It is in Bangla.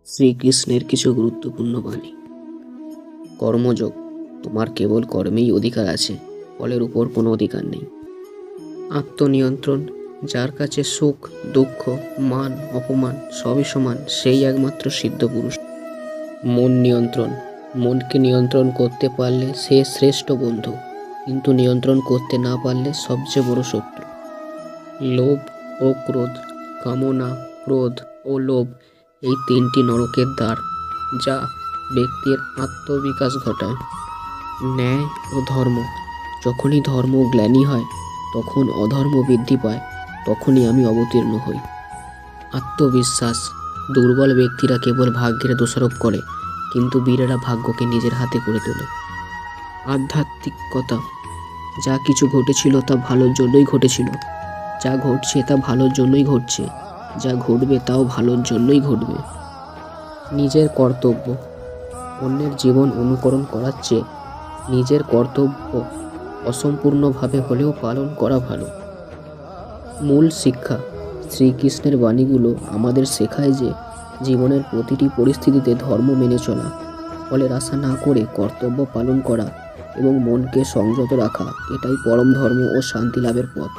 শ্রীকৃষ্ণের কিছু গুরুত্বপূর্ণ বাণী। কর্মযোগ। তোমার কেবল কর্মেই অধিকার আছে, ফলের উপর কোনো অধিকার নেই। আত্মনিয়ন্ত্রণ। যার কাছে সুখ, দুঃখ, মান, অপমান সবই সমান, সেই একমাত্র সিদ্ধ পুরুষ। মন নিয়ন্ত্রণ। মনকে নিয়ন্ত্রণ করতে পারলে সে শ্রেষ্ঠ বন্ধু, কিন্তু নিয়ন্ত্রণ করতে না পারলে সবচেয়ে বড় শত্রু। লোভ ও ক্রোধ। কামনা, ক্রোধ ও লোভ এই তিনটি নরকের দ্বার, যা ব্যক্তির আত্মবিকাশ ঘটায়। ন্যায় ও ধর্ম। যখনই ধর্ম গ্লানি হয়, তখন অধর্ম বৃদ্ধি পায়, তখনই আমি অবতীর্ণ হই। আত্মবিশ্বাস। দুর্বল ব্যক্তিরা কেবল ভাগ্যের দোষারোপ করে, কিন্তু বীরেরা ভাগ্যকে নিজের হাতে করে তোলে। আধ্যাত্মিকতা। যা কিছু ঘটেছিল তা ভালোর জন্যই ঘটেছিল, যা ঘটছে তা ভালোর জন্যই ঘটছে, যা ঘটবে তাও ভালোর জন্যই ঘটবে। নিজের কর্তব্য। অন্যের জীবন অনুকরণ করার চেয়ে নিজের কর্তব্য অসম্পূর্ণভাবে হলেও পালন করা ভালো। মূল শিক্ষা। শ্রীকৃষ্ণের বাণীগুলো আমাদের শেখায় যে জীবনের প্রতিটি পরিস্থিতিতে ধর্ম মেনে চলা, ফলের আশা না করে কর্তব্য পালন করা এবং মনকে সংযত রাখা, এটাই পরম ধর্ম ও শান্তি লাভের পথ।